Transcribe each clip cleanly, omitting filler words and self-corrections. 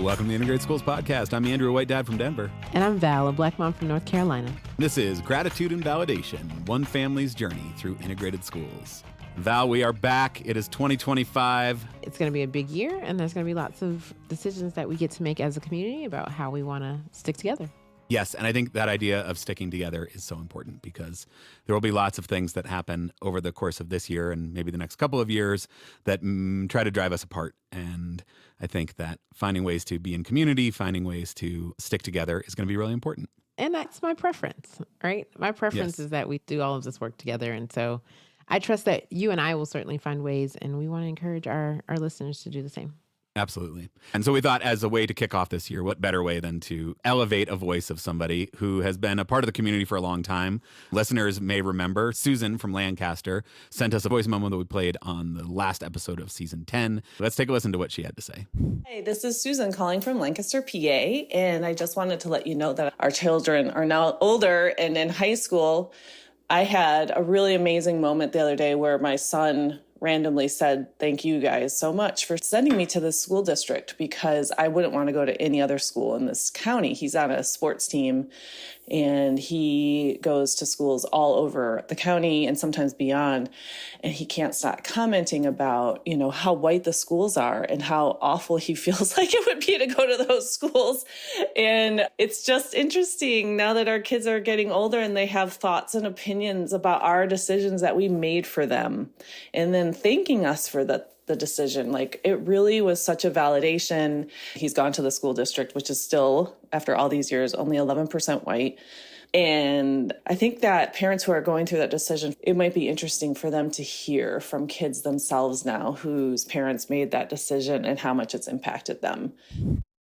Welcome to the Integrated Schools Podcast. I'm Andrew, a white dad from Denver. And I'm Val, a black mom from North Carolina. This is Gratitude and Validation, one family's journey through integrated schools. Val, we are back. It is 2025. It's going to be a big year, and there's going to be lots of decisions that we get to make as a community about how we want to stick together. Yes, and I think that idea of sticking together is so important because there will be lots of things that happen over the course of this year and maybe the next couple of years that try to drive us apart. And I think that finding ways to be in community, finding ways to stick together is going to be really important. And that's my preference, right? My preference is that we do all of this work together. And so I trust that you and I will certainly find ways, and we want to encourage our listeners to do the same. Absolutely. And so we thought, as a way to kick off this year, what better way than to elevate a voice of somebody who has been a part of the community for a long time. Listeners may remember Susan from Lancaster sent us a voice memo that we played on the last episode of season 10. Let's take a listen to what she had to say. Hey, this is Susan calling from Lancaster, PA, and I just wanted to let you know that our children are now older and in high school. I had a really amazing moment the other day where my son randomly said, "Thank you guys so much for sending me to this school district because I wouldn't want to go to any other school in this county." He's on a sports team and he goes to schools all over the county and sometimes beyond. And he can't stop commenting about, how white the schools are and how awful he feels like it would be to go to those schools. And it's just interesting now that our kids are getting older and they have thoughts and opinions about our decisions that we made for them. And then thanking us for the decision. Like, it really was such a validation. He's gone to the school district, which is still, after all these years, only 11% white. And I think that parents who are going through that decision, it might be interesting for them to hear from kids themselves now whose parents made that decision and how much it's impacted them.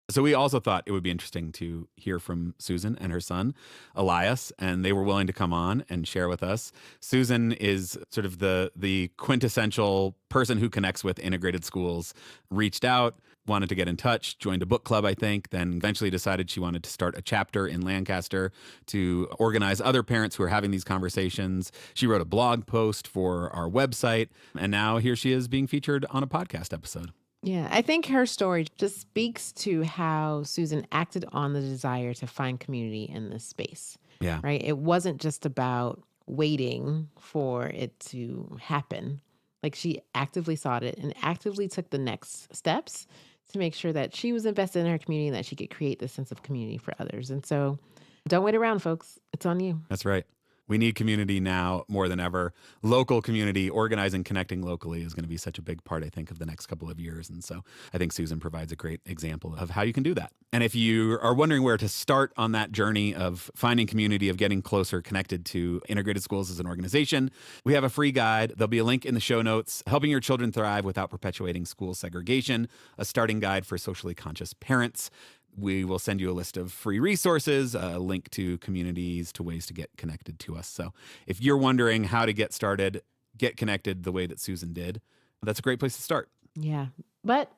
So we also thought it would be interesting to hear from Susan and her son, Elias, and they were willing to come on and share with us. Susan is sort of the quintessential person who connects with integrated schools, reached out, wanted to get in touch, joined a book club, I think, then eventually decided she wanted to start a chapter in Lancaster to organize other parents who are having these conversations. She wrote a blog post for our website, and now here she is being featured on a podcast episode. Yeah, I think her story just speaks to how Susan acted on the desire to find community in this space. Yeah. Right? It wasn't just about waiting for it to happen. Like, she actively sought it and actively took the next steps to make sure that she was invested in her community and that she could create this sense of community for others. And so don't wait around, folks. It's on you. That's right. We need community now more than ever. Local community, organizing, connecting locally is going to be such a big part, I think, of the next couple of years. And so I think Susan provides a great example of how you can do that. And if you are wondering where to start on that journey of finding community, of getting closer connected to integrated schools as an organization, we have a free guide. There'll be a link in the show notes, Helping Your Children Thrive Without Perpetuating School Segregation, a starting guide for socially conscious parents. We will send you a list of free resources, a link to communities, to ways to get connected to us. So if you're wondering how to get started, get connected the way that Susan did, that's a great place to start. Yeah. But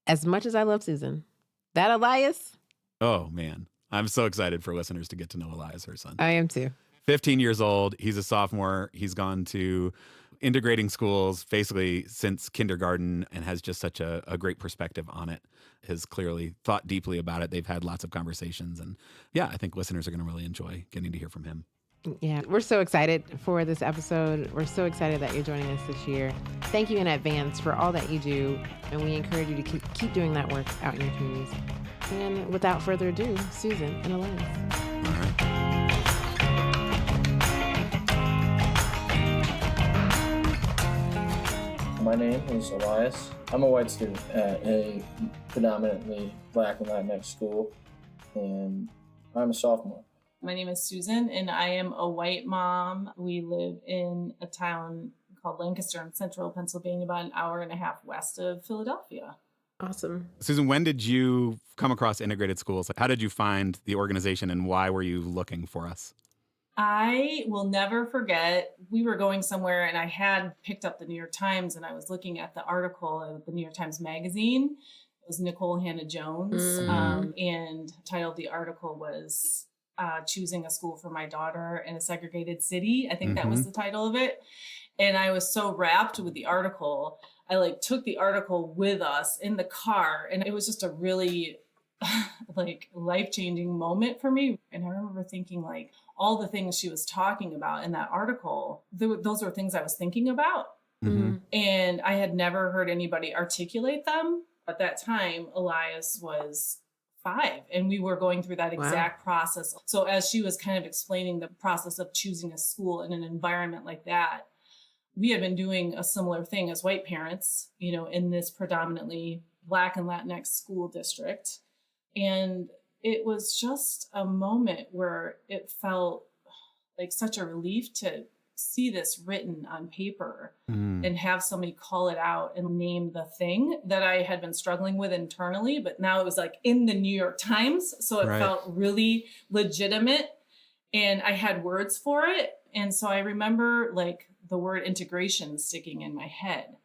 as much as I love Susan, that Elias. Oh, man. I'm so excited for listeners to get to know Elias, her son. I am too. 15 years old. He's a sophomore. He's gone to integrating schools basically since kindergarten and has just such a great perspective on it, has clearly thought deeply about it. They've had lots of conversations. And yeah, I think listeners are going to really enjoy getting to hear from him. Yeah, we're so excited for this episode. We're so excited that you're joining us this year. Thank you in advance for all that you do. And we encourage you to keep doing that work out in your communities. And without further ado, Susan and Elias. All right. My name is Elias. I'm a white student at a predominantly Black and Latinx school, and I'm a sophomore. My name is Susan, and I am a white mom. We live in a town called Lancaster in central Pennsylvania, about an hour and a half west of Philadelphia. Awesome. Susan, when did you come across integrated schools? How did you find the organization, and why were you looking for us? I will never forget, we were going somewhere and I had picked up the New York Times and I was looking at the article of the New York Times Magazine. It was Nicole Hannah-Jones, and title of the article was Choosing a School for My Daughter in a Segregated City. I think that was the title of it. And I was so wrapped with the article. I took the article with us in the car, and it was just a really like life-changing moment for me. And I remember thinking like all the things she was talking about in that article, those were things I was thinking about. Mm-hmm. And I had never heard anybody articulate them. At that time, Elias was 5 and we were going through that exact process. So as she was kind of explaining the process of choosing a school in an environment like that, we had been doing a similar thing as white parents, you know, in this predominantly Black and Latinx school district. And it was just a moment where it felt like such a relief to see this written on paper and have somebody call it out and name the thing that I had been struggling with internally. But now it was like in the New York Times. So it felt really legitimate and I had words for it. And so I remember like the word integration sticking in my head.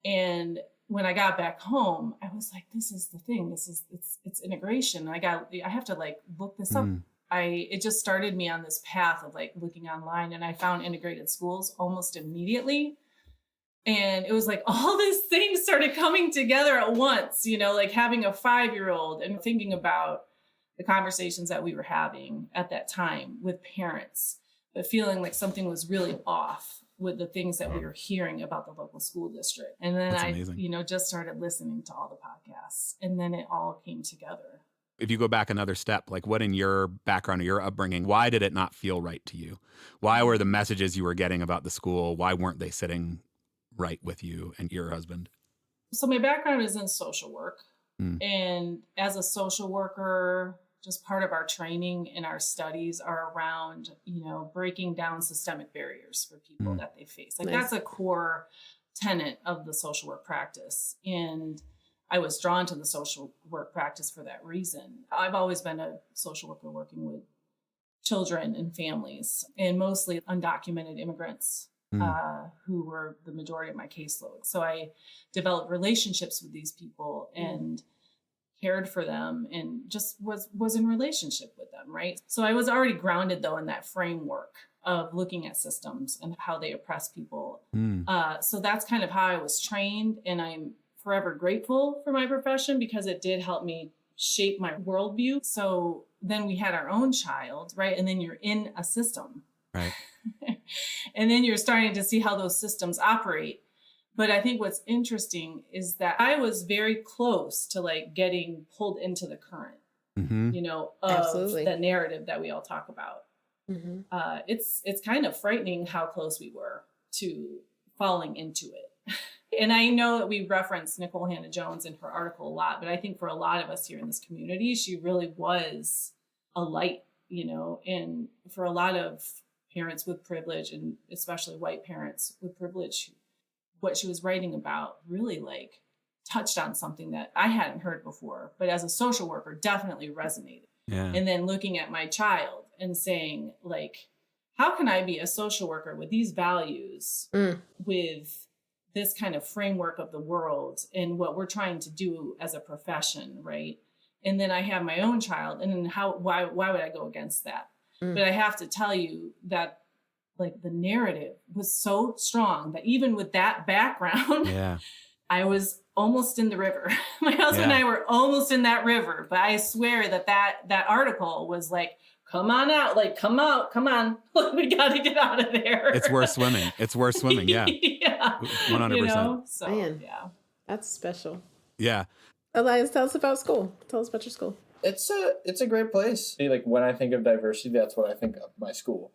And when I got back home, I was like, this is the thing. It's integration. I have to like look this up. It just started me on this path of like looking online, and I found integrated schools almost immediately. And it was like all these things started coming together at once, you know, like having a 5-year-old and thinking about the conversations that we were having at that time with parents, but feeling like something was really off with the things that we were hearing about the local school district. And then That's I, amazing. you know, just started listening to all the podcasts, and then it all came together. If you go back another step, like what in your background or your upbringing, why did it not feel right to you? Why were the messages you were getting about the school, why weren't they sitting right with you and your husband? So my background is in social work. And as a social worker, just part of our training and our studies are around, you know, breaking down systemic barriers for people that they face. Like that's a core tenet of the social work practice. And I was drawn to the social work practice for that reason. I've always been a social worker working with children and families, and mostly undocumented immigrants who were the majority of my caseload. So I developed relationships with these people and cared for them and just was in relationship with them, right? So I was already grounded, though, in that framework of looking at systems and how they oppress people. So that's kind of how I was trained, and I'm forever grateful for my profession because it did help me shape my worldview. So then we had our own child, right? And then you're in a system. Right. And then you're starting to see how those systems operate. But I think what's interesting is that I was very close to like getting pulled into the current, you know, of the narrative that we all talk about. It's kind of frightening how close we were to falling into it. And I know that we reference Nicole Hannah-Jones in her article a lot, but I think for a lot of us here in this community, she really was a light, you know, and for a lot of parents with privilege, and especially white parents with privilege, what she was writing about really like touched on something that I hadn't heard before, but as a social worker definitely resonated. And then looking at my child and saying like, how can I be a social worker with these values, with this kind of framework of the world and what we're trying to do as a profession, right? And then I have my own child, and then why would I go against that? But I have to tell you that like the narrative was so strong that even with that background, I was almost in the river. My husband and I were almost in that river, but I swear that article was like, come on out, like, come on. We got to get out of there. It's worth swimming. Yeah. 100%. You know? So, Man, that's special. Yeah. Elias, tell us about school. Tell us about your school. It's a great place. Like when I think of diversity, that's what I think of my school,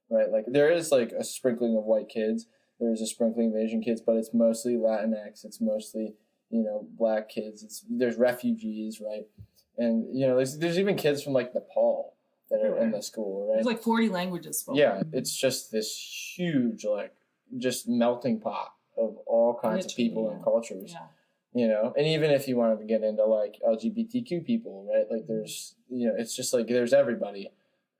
right? Like there is like a sprinkling of white kids. There's a sprinkling of Asian kids, but it's mostly Latinx. It's mostly, you know, Black kids. There's refugees, right? And, you know, there's even kids from like Nepal that are in the school, right? There's like 40 languages spoken. Yeah, it's just this huge, like, just melting pot of all kinds of people and cultures. Yeah. You know, and even if you wanted to get into like LGBTQ people, right? Like there's, you know, it's just like there's everybody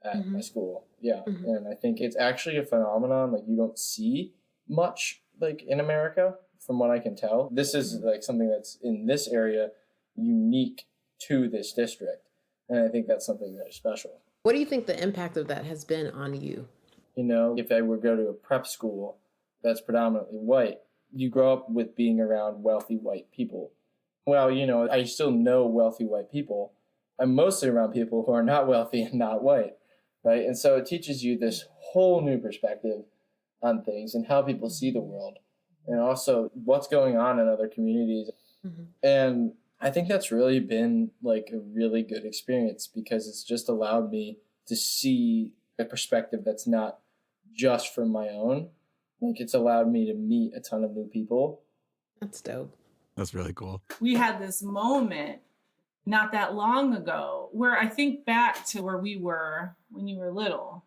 at my school. Yeah. And I think it's actually a phenomenon like you don't see much like in America from what I can tell. This is like something that's in this area unique to this district. And I think that's something very special. What do you think the impact of that has been on you? You know, if I were to go to a prep school that's predominantly white, you grow up with being around wealthy white people. Well, you know, I still know wealthy white people, I'm mostly around people who are not wealthy and not white, right? And so it teaches you this whole new perspective on things and how people see the world, and also what's going on in other communities. Mm-hmm. And I think that's really been like a really good experience, because it's just allowed me to see a perspective that's not just from my own. Like, it's allowed me to meet a ton of new people. That's dope. That's really cool. We had this moment not that long ago where I think back to where we were when you were little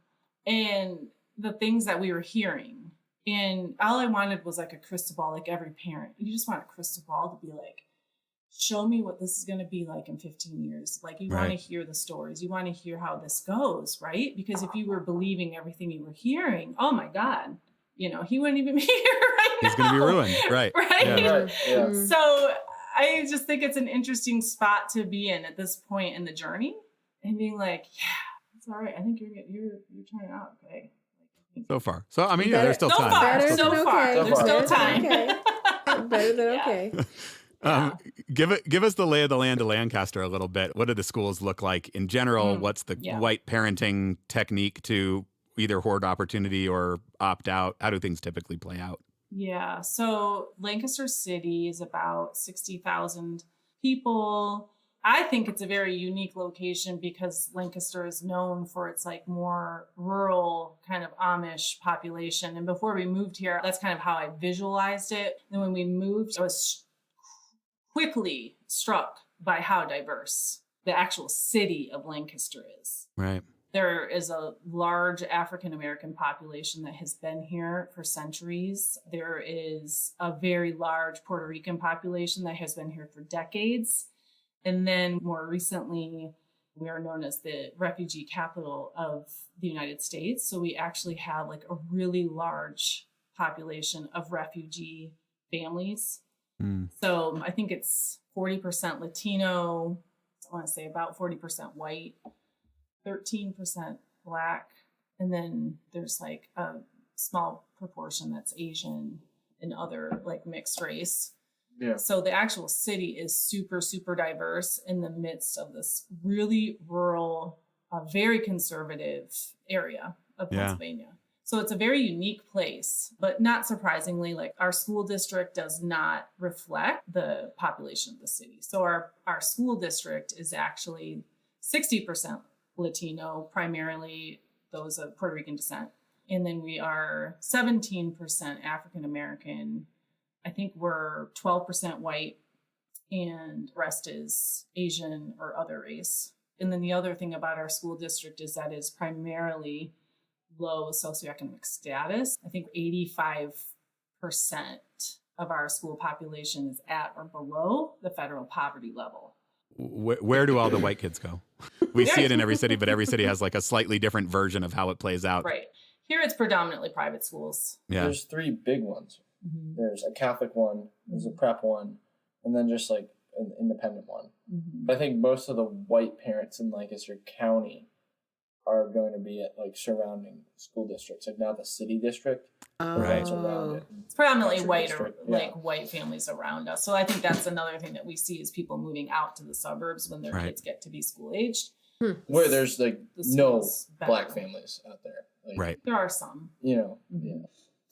and the things that we were hearing. And all I wanted was like a crystal ball, like every parent. You just want a crystal ball to be like, show me what this is going to be like in 15 years. Like, you want to hear the stories. You want to hear how this goes, right? Because if you were believing everything you were hearing, oh my God, you know, he wouldn't even be here right now. He's going to be ruined. Right. Right. Yeah. Right. Yeah. So I just think it's an interesting spot to be in at this point in the journey, and being like, yeah, it's all right. I think you're turning out okay. So far. So, I mean, yeah, there's still time. Better So than far. okay. There's still Better than time. okay. Better than Yeah. okay. Give us the lay of the land of Lancaster a little bit. What do the schools look like in general? What's the white parenting technique to either hoard opportunity or opt out? How do things typically play out? Yeah. So Lancaster City is about 60,000 people. I think it's a very unique location because Lancaster is known for its like more rural kind of Amish population. And before we moved here, that's kind of how I visualized it. And when we moved, I was quickly struck by how diverse the actual city of Lancaster is. Right. There is a large African-American population that has been here for centuries. There is a very large Puerto Rican population that has been here for decades. And then more recently, we are known as the refugee capital of the United States. So we actually have like a really large population of refugee families. So I think it's 40% Latino, I want to say about 40% white, 13% Black, and then there's like a small proportion that's Asian and other like mixed race. Yeah. So the actual city is super, super diverse in the midst of this really rural, very conservative area of Pennsylvania. So it's a very unique place, but not surprisingly, like our school district does not reflect the population of the city. So our school district is actually 60% Latino, primarily those of Puerto Rican descent. And then we are 17% African-American. I think we're 12% white, and the rest is Asian or other race. And then the other thing about our school district is that it's primarily low socioeconomic status. I think 85% of our school population is at or below the federal poverty level. Where do all the white kids go? We see it in every city, but every city has like a slightly different version of how it plays out. Right. Here it's predominantly private schools. Yeah. There's three big ones. Mm-hmm. There's a Catholic one, there's a prep one, and then just like an independent one. Mm-hmm. I think most of the white parents in Lancaster County are going to be at like surrounding school districts, like not the city district, but Right. ones around it. It's predominantly Country white or district, like white families around us. So I think that's another thing that we see is people moving out to the suburbs when their kids get to be school aged. Where there's like The no school's better. Black families out there. Like, Right. There are some. You know, Mhm.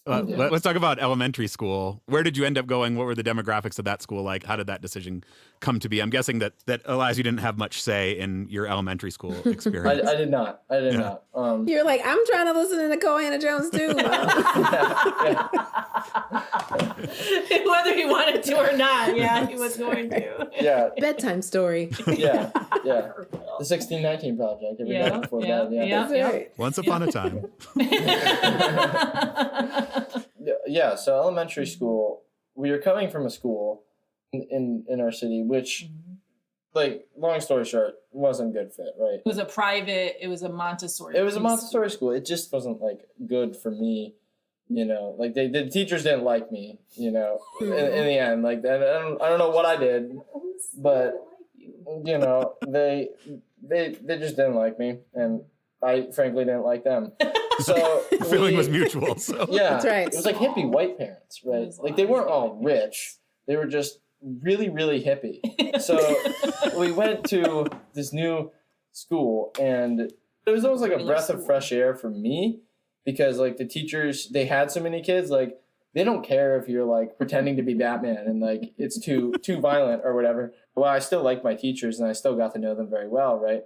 Let's talk about elementary school. Where did you end up going? What were the demographics of that school like? How did that decision come to be? I'm guessing that Elias, you didn't have much say in your elementary school experience. I did not. You're like, I'm trying to listen to Nicole Hannah Jones too. Whether he wanted to or not, yeah, he was going to. Yeah. Bedtime story. Yeah. The 1619 Project. Every night before bed. That's right. Once upon a time. Yeah. So elementary school, we were coming from a school in our city, which, like, long story short, wasn't good fit, right? It was a Montessori. It was a Montessori school. It just wasn't like good for me, you know. Like the teachers didn't like me, you know. In the end, like I don't know what I did, but you know they just didn't like me, and I frankly didn't like them. So The feeling was mutual. So yeah, That's right. It was like hippie white parents, right? Like they weren't all rich. They were just really, really hippie. So we went to this new school, and it was almost like a breath of fresh air for me, because like the teachers, they had so many kids, like they don't care if you're like pretending to be Batman and like it's too violent or whatever. Well, I still like my teachers and I still got to know them very well, right?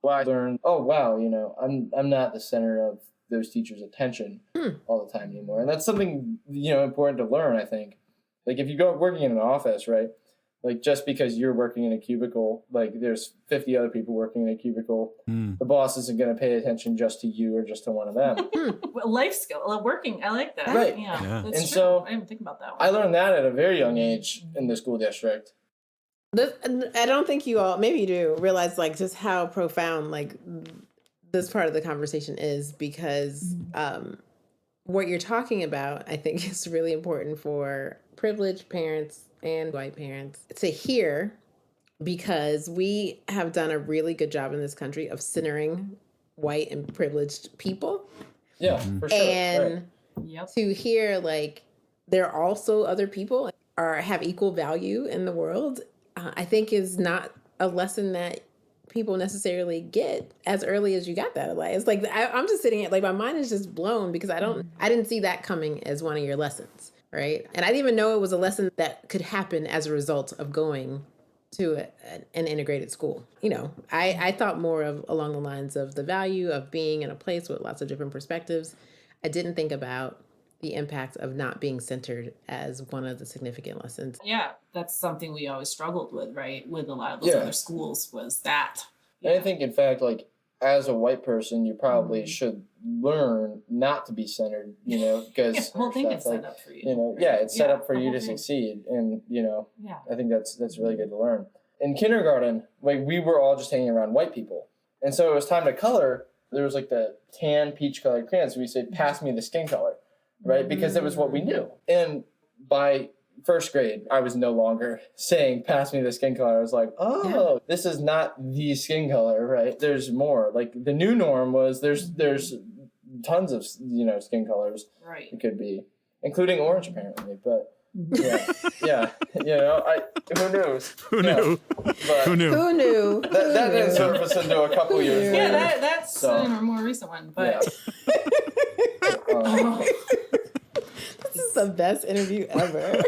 Well, I learned, oh wow, I'm not the center of those teachers' attention all the time anymore. And that's something, important to learn, I think. Like if you go working in an office, right? Like just because you're working in a cubicle, like there's 50 other people working in a cubicle, the boss isn't going to pay attention just to you or just to one of them. Life skill, working. I like that. Right. Yeah. That's And true. so I didn't think about that one. I learned that at a very young age in the school district. I don't think you all, maybe you do, realize like just how profound like this part of the conversation is, because what you're talking about, I think, is really important for privileged parents and white parents to hear, because we have done a really good job in this country of centering white and privileged people. Yeah, for sure. And right. to hear like there are also other people have equal value in the world, I think is not a lesson that people necessarily get as early as you got that. It's like I'm just sitting here, like my mind is just blown, because I didn't see that coming as one of your lessons, right? And I didn't even know it was a lesson that could happen as a result of going to an integrated school. I thought more of along the lines of the value of being in a place with lots of different perspectives. I didn't think about the impact of not being centered as one of the significant lessons. Yeah, that's something we always struggled with, right? With a lot of those other schools, was that. Yeah. And I think, in fact, like, as a white person, you probably should learn not to be centered, because the whole thing is set up for you. It's set up for you to succeed. And, I think that's really good to learn. In kindergarten, like, we were all just hanging around white people. And so it was time to color. There was like the tan peach colored crayons. So we said, pass me the skin color, right? Because it was what we knew. And by first grade, I was no longer saying, pass me the skin color. I was like, this is not the skin color, right? There's more. Like the new norm was there's tons of, skin colors. Right. It could be, including orange apparently, but yeah. Who knows? Who knew? But Who knew? That didn't surface into a couple years later. Yeah, that's a more recent one, but. This is the best interview ever.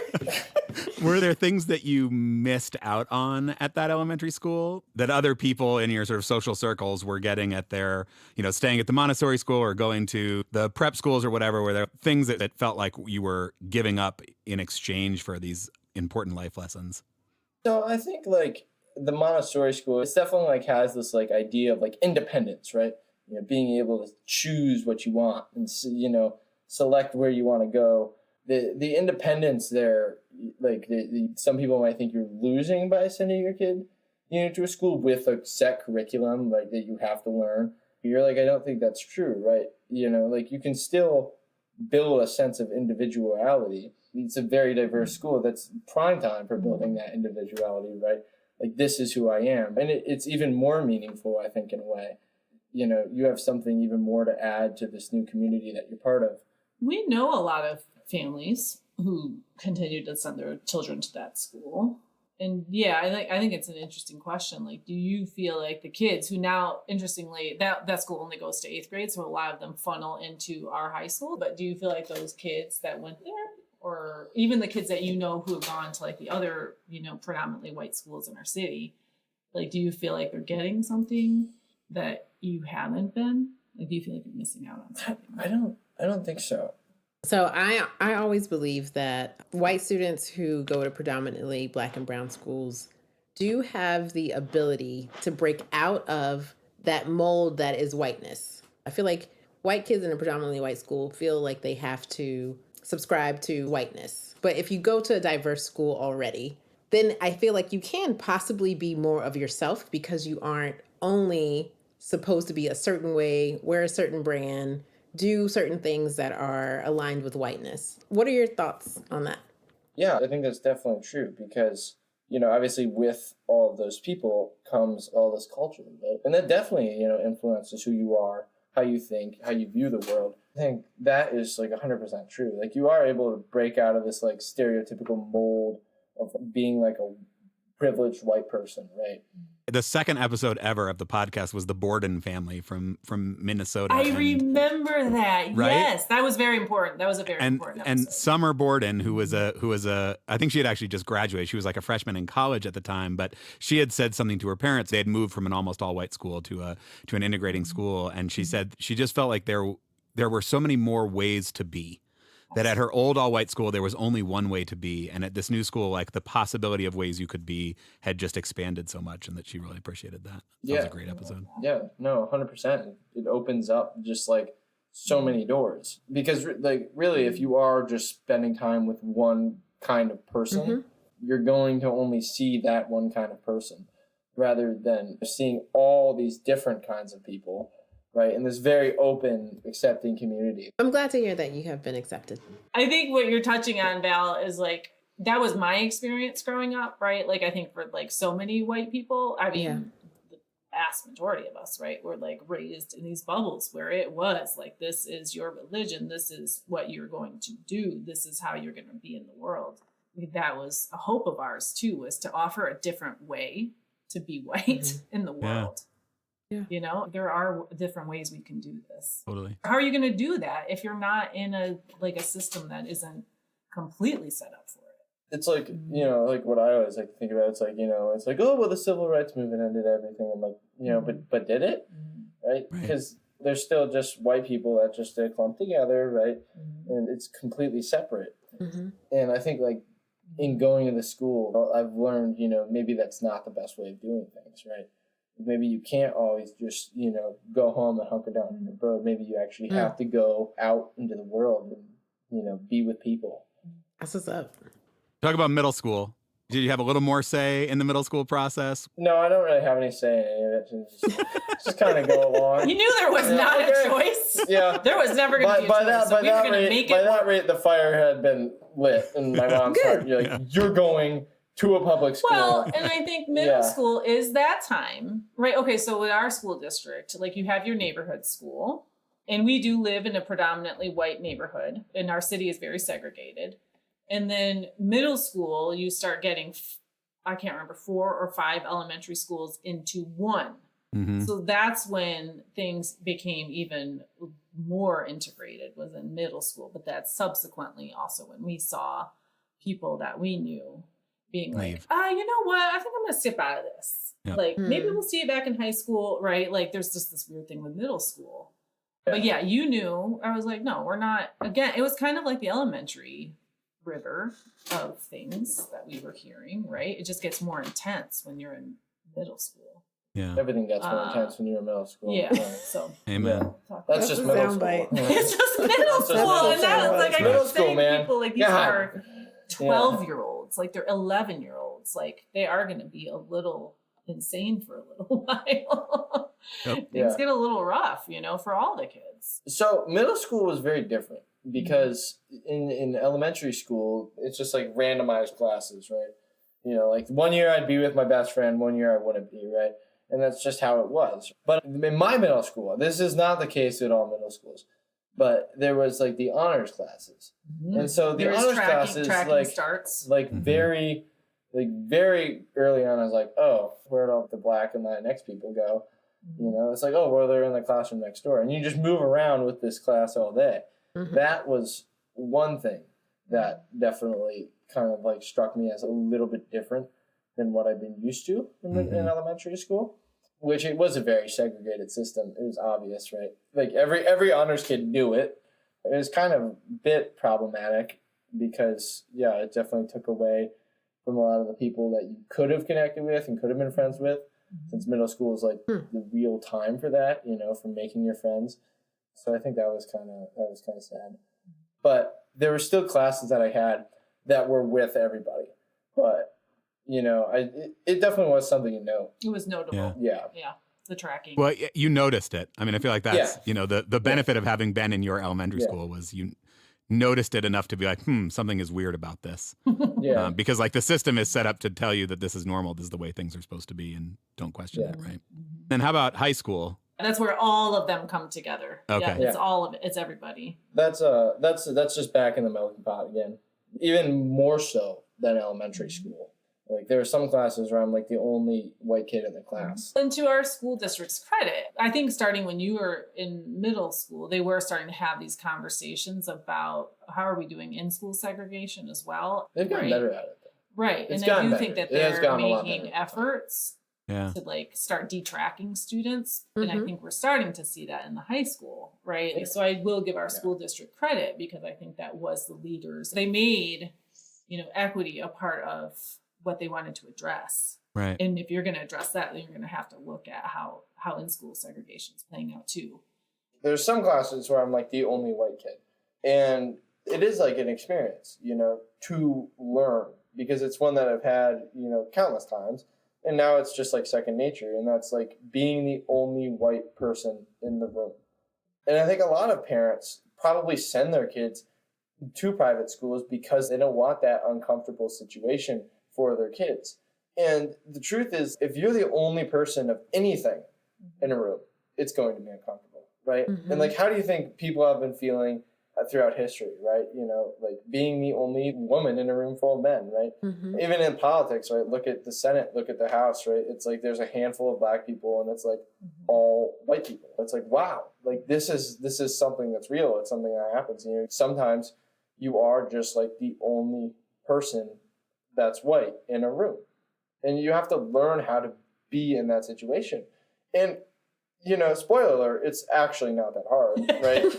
Were there things that you missed out on at that elementary school that other people in your sort of social circles were getting at their, staying at the Montessori school or going to the prep schools or whatever? Were there things that felt like you were giving up in exchange for these important life lessons? So I think like the Montessori school, it's definitely like has this like idea of like independence, right? Being able to choose what you want and, select where you want to go. The independence there, like some people might think you're losing by sending your kid, to a school with a set curriculum like that you have to learn. You're like, I don't think that's true, right? Like you can still build a sense of individuality. It's a very diverse school that's prime time for building that individuality, right? Like this is who I am, and it's even more meaningful, I think, in a way. You have something even more to add to this new community that you're part of. We know a lot of families who continue to send their children to that school. And I think it's an interesting question. Like, do you feel like the kids who now, interestingly, that school only goes to 8th grade, so a lot of them funnel into our high school. But do you feel like those kids that went there, or even the kids that who have gone to like the other, predominantly white schools in our city, like, do you feel like they're getting something that you haven't been? Like, do you feel like you're missing out on something? I don't think so. So I always believe that white students who go to predominantly Black and brown schools do have the ability to break out of that mold that is whiteness. I feel like white kids in a predominantly white school feel like they have to subscribe to whiteness. But if you go to a diverse school already, then I feel like you can possibly be more of yourself, because you aren't only supposed to be a certain way, wear a certain brand, do certain things that are aligned with whiteness. What are your thoughts on that? Yeah, I think that's definitely true, because, obviously with all of those people comes all this culture, right? And that definitely, influences who you are, how you think, how you view the world. I think that is like 100% true. Like you are able to break out of this like stereotypical mold of being like a privileged white person, right? The second episode ever of the podcast was the Borden family from Minnesota. I remember that. Right? Yes, that was very important. That was a very important episode. And Summer Borden, who was a I think she had actually just graduated. She was like a freshman in college at the time, but she had said something to her parents. They had moved from an almost all white school to an integrating school, and she said she just felt like there were so many more ways to be. That at her old all-white school, there was only one way to be. And at this new school, like the possibility of ways you could be had just expanded so much, and that she really appreciated that. That was a great episode. Yeah, no, 100%. It opens up just like so many doors. Because like really, if you are just spending time with one kind of person, you're going to only see that one kind of person rather than seeing all these different kinds of people. Right, in this very open, accepting community. I'm glad to hear that you have been accepted. I think what you're touching on, Val, is like, that was my experience growing up, right? Like, I think for like so many white people, I mean, the vast majority of us, right, were like raised in these bubbles where it was like, this is your religion, this is what you're going to do, this is how you're going to be in the world. I think that was a hope of ours too, was to offer a different way to be white in the world. Yeah. You know, there are different ways we can do this. Totally. How are you going to do that if you're not in a system that isn't completely set up for it? It's like, you know, like what I always like to think about, it's like, you know, it's like, oh, well, the civil rights movement ended everything. I'm like, you know, but did it? Right? Because there's still just white people that just clump together, right? And it's completely separate. And I think like in going to the school, I've learned, you know, maybe that's not the best way of doing things, right? Maybe you can't always just, you know, go home and hunker down in your boat. Maybe you actually have to go out into the world and, you know, be with people. That's what's up. Talk about middle school. Did you have a little more say in the middle school process? No, I don't really have any say in any of it. Just kind of go along. You knew there was not a choice. Yeah. There was never going to be a choice. So we were going to make it. By that rate, the fire had been lit in my mom's heart. You're like, you're going to a public school. Well, and I think middle school is that time, right? Okay, so with our school district, like you have your neighborhood school, and we do live in a predominantly white neighborhood, and our city is very segregated. And then middle school, you start getting, I can't remember, 4 or 5 elementary schools into one. So that's when things became even more integrated, was in middle school. But that's subsequently also when we saw people that we knew being like, you know what? I think I'm going to skip out of this. Yep. Like, maybe we'll see you back in high school, right? Like, there's just this weird thing with middle school. But yeah, you knew. I was like, no, we're not. Again, it was kind of like the elementary river of things that we were hearing, right? It just gets more intense when you're in middle school. Yeah. Everything gets more intense when you're in middle school. Yeah. So. Amen. Yeah. That's just middle school. It's just middle school. And now it's like, I keep saying to people, like, these are 12-year-olds, like they're 11-year-olds. Like, they are going to be a little insane for a little while. Things get a little rough, you know, for all the kids. So middle school was very different because in elementary school, it's just like randomized classes, right? You know, like one year I'd be with my best friend, one year I wouldn't be, right? And that's just how it was. But in my middle school, this is not the case at all middle schools, but there was like the honors classes. And so the honors classes very early on, I was like, oh, where'd all the Black and Latinx people go? You know, it's like, oh, well, they're in the classroom next door. And you just move around with this class all day. That was one thing that definitely kind of like struck me as a little bit different than what I've been used to in elementary school, which it was a very segregated system. It was obvious, right? Like every honors kid knew it. It was kind of a bit problematic because, yeah, it definitely took away from a lot of the people that you could have connected with and could have been friends with, since middle school is like the real time for that, you know, for making your friends. So I think that was kind of sad. But there were still classes that I had that were with everybody. But, you know, it definitely was something to note. It was notable. Yeah. The tracking. Well, you noticed it. I mean, I feel like that's, you know, the benefit of having been in your elementary school was you noticed it enough to be like, something is weird about this. Because like the system is set up to tell you that this is normal. This is the way things are supposed to be, and don't question it, right? And how about high school? That's where all of them come together. Okay. It's all of it. It's everybody. That's just back in the melting pot again. Even more so than elementary school. Like there are some classes where I'm like the only white kid in the class. And to our school district's credit, I think starting when you were in middle school, they were starting to have these conversations about how are we doing in-school segregation as well. They've gotten better at it. Right. It's And I do gotten think better. that It has they're gotten a lot making better. efforts Yeah. to like start detracking students. And I think we're starting to see that in the high school, right? Yeah. So I will give our school district credit because I think that was the leaders. They made, equity a part of what they wanted to address. Right. And if you're going to address that, then you're going to have to look at how in-school segregation is playing out too. There's some classes where I'm like the only white kid. And it is like an experience, to learn, because it's one that I've had, countless times. And now it's just like second nature. And that's like being the only white person in the room. And I think a lot of parents probably send their kids to private schools because they don't want that uncomfortable situation for their kids. And the truth is, if you're the only person of anything in a room, it's going to be uncomfortable, right? Mm-hmm. And like, how do you think people have been feeling throughout history, right? Like being the only woman in a room full of men, right? Mm-hmm. Even in politics, right? Look at the Senate, look at the House, right? It's like there's a handful of black people and it's like all white people. It's like, wow, like this is something that's real. It's something that happens. Sometimes you are just like the only person that's white in a room. And you have to learn how to be in that situation. And, spoiler alert, it's actually not that hard, right?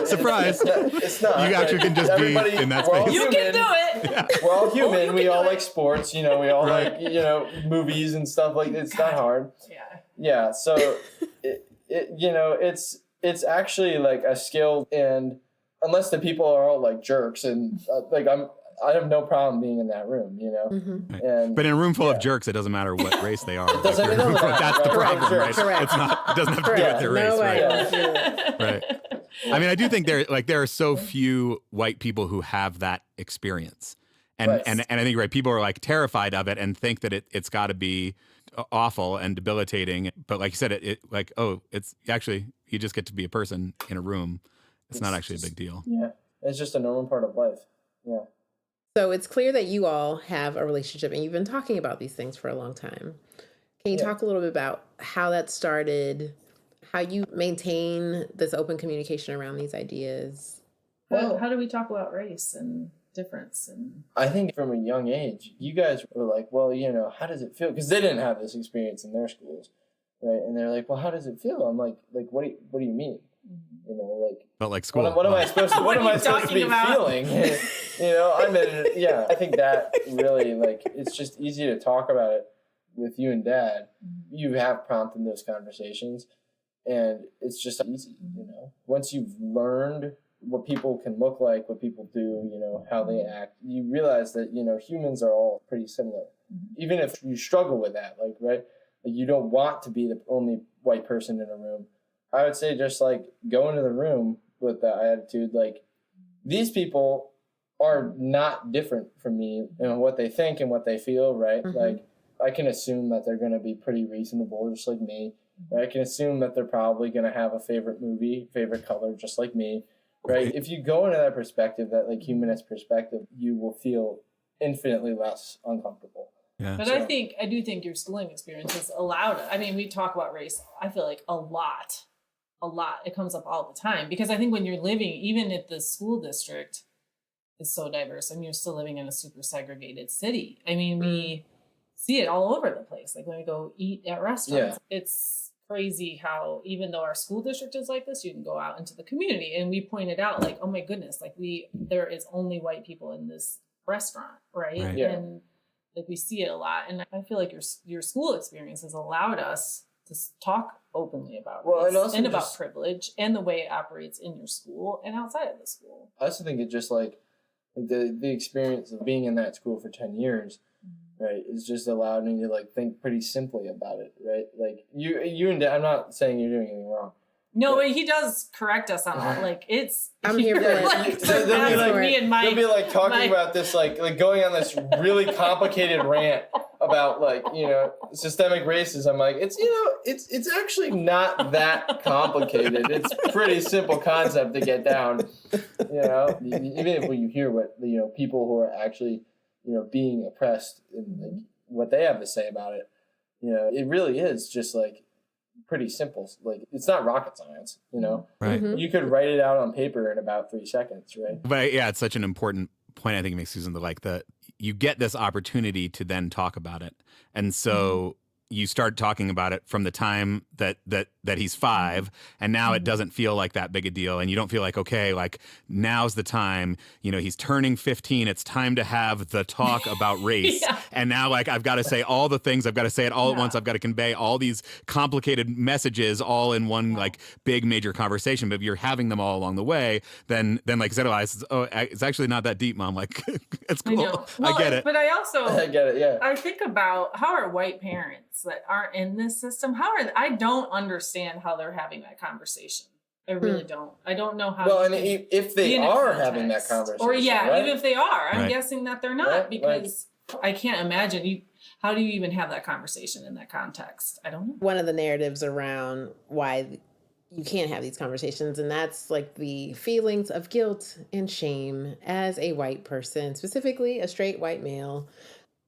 Surprise. It's not. You actually can just be in that we're all space. You can do it. Yeah. We're all human. you We can all do like it. sports, we all Right. like, movies and stuff like it's not hard. Yeah. Yeah. So, it's actually like a skill, and unless the people are all like jerks and I have no problem being in that room, Mm-hmm. And But in a room full of jerks, it doesn't matter what race they are. doesn't matter. That's the Right, problem, right? correct. It's not. It doesn't have to do Correct. with their race, No way. right? Right. I mean, I do think there are so few white people who have that experience, and Right. and I think people are like terrified of it and think that it's got to be awful and debilitating. But like you said, it's actually you just get to be a person in a room. It's not actually a big deal. Yeah, it's just a normal part of life. Yeah. So it's clear that you all have a relationship and you've been talking about these things for a long time. Can you talk a little bit about how that started, how you maintain this open communication around these ideas? Well, How do we talk about race and difference? And I think from a young age, you guys were like, well, how does it feel? Because they didn't have this experience in their schools, right? And they're like, well, how does it feel? I'm like, what do you mean? But like school. What am I supposed to? What am I supposed to be feeling? I think that really it's just easy to talk about it with you and Dad. You have prompted those conversations, and it's just easy. Once you've learned what people can look like, what people do, how they act, you realize that humans are all pretty similar. Even if you struggle with that, you don't want to be the only white person in a room. I would say just go into the room with that attitude, these people are not different from me in what they think and what they feel, right? Mm-hmm. I can assume that they're going to be pretty reasonable, just like me. I can assume that they're probably going to have a favorite movie, favorite color, just like me, right? If you go into that perspective, that humanist perspective, you will feel infinitely less uncomfortable. Yeah. But I do think your schooling experience has allowed it. I mean, we talk about race, I feel like a lot. It comes up all the time because I think when you're living, even if the school district is so diverse and you're still living in a super segregated city. I mean, we see it all over the place. Like when we go eat at restaurants, it's crazy how even though our school district is like this, you can go out into the community and we pointed out oh my goodness, there is only white people in this restaurant, right? Yeah. And we see it a lot. And I feel like your school experience has allowed us to talk openly about race and about privilege and the way it operates in your school and outside of the school. I also think it's just the experience of being in that school for 10 years, right, is just allowed me to think pretty simply about it, right? You and Dad, I'm not saying you're doing anything wrong. No, but he does correct us on all. I'm here for it. They'll be talking about this, going on this really complicated rant about like, systemic racism, like it's actually not that complicated. It's a pretty simple concept to get down. Even if you hear what people who are actually being oppressed and like, what they have to say about it, it really is just like pretty simple. Like it's not rocket science, Right. You could write it out on paper in about 3 seconds, right? But yeah, it's such an important point. I think it makes Susan you get this opportunity to then talk about it. And so you start talking about it from the time that he's 5, and now it doesn't feel like that big a deal, and you don't feel like, okay, like now's the time, he's turning 15, it's time to have the talk about race. And now like I've got to say all the things, I've got to say it all at once, I've got to convey all these complicated messages all in one like big major conversation. But if you're having them all along the way, then like I said, Elias, it's actually not that deep, Mom. Like it's cool. I get it. But I also I get it, yeah. I think about how are white parents that aren't in this system, I don't understand how they're having that conversation. I really don't. I don't know how. Well, and if they are having that conversation, or right? even if they are, I'm Right. guessing that they're not, Right, because I can't imagine how do you even have that conversation in that context? I don't know. One of the narratives around why you can't have these conversations, and that's like the feelings of guilt and shame as a white person, specifically a straight white male.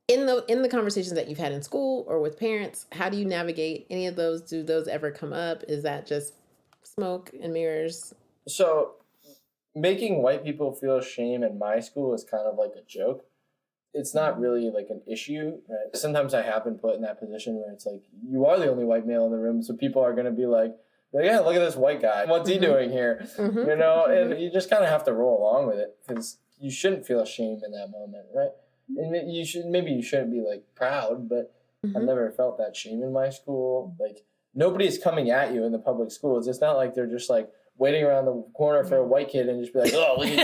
In the conversations that you've had in school or with parents, how do you navigate any of those? Do those ever come up? Is that just smoke and mirrors? So making white people feel shame in my school is kind of like a joke. It's not really like an issue, right? Sometimes I have been put in that position where it's like, you are the only white male in the room, so people are going to be like, yeah, look at this white guy. What's he doing here? And you just kind of have to roll along with it, because you shouldn't feel shame in that moment, right? And maybe you shouldn't be like proud, but I've never felt that shame in my school. Like nobody's coming at you in the public schools. It's not like they're just like waiting around the corner for a white kid and just be like, oh, look at you,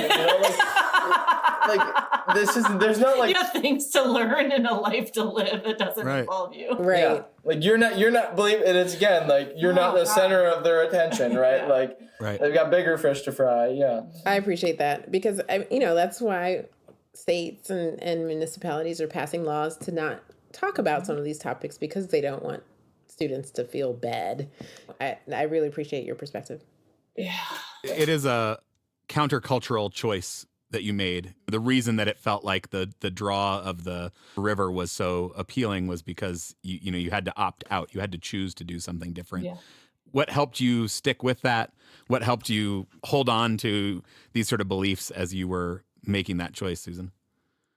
like there's not like you have things to learn and a life to live that doesn't involve you. Right. Yeah. Like you're not believe, and it's again like you're not the center of their attention, right? Like they've got bigger fish to fry. Yeah. I appreciate that, because that's why states and municipalities are passing laws to not talk about some of these topics, because they don't want students to feel bad. I really appreciate your perspective. Yeah. It is a countercultural choice that you made. The reason that it felt like the draw of the river was so appealing was because you had to opt out. You had to choose to do something different. Yeah. What helped you stick with that? What helped you hold on to these sort of beliefs as you were making that choice, Susan?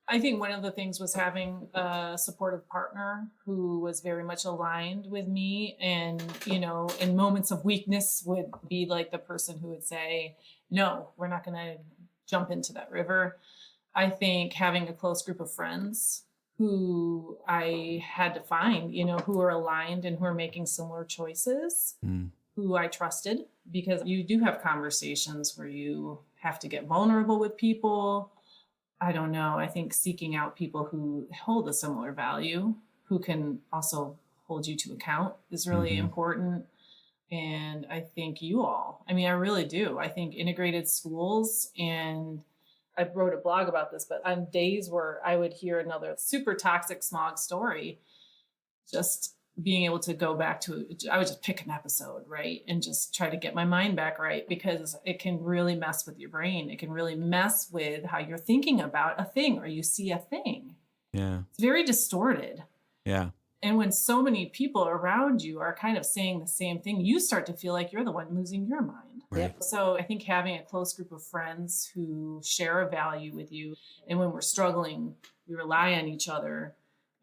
I think one of the things was having a supportive partner who was very much aligned with me, and, in moments of weakness would be like the person who would say, no, we're not going to jump into that river. I think having a close group of friends who I had to find, who are aligned and who are making similar choices, who I trusted, because you do have conversations where you have to get vulnerable with people. I don't know. I think seeking out people who hold a similar value, who can also hold you to account, is really important. And I think I really do. I think integrated schools, and I wrote a blog about this, but on days where I would hear another super toxic smog story, just being able to go back to it, I would just pick an episode, right? And just try to get my mind back right, because it can really mess with your brain. It can really mess with how you're thinking about a thing, or you see a thing. Yeah. It's very distorted. Yeah. And when so many people around you are kind of saying the same thing, you start to feel like you're the one losing your mind. Right. So I think having a close group of friends who share a value with you, and when we're struggling, we rely on each other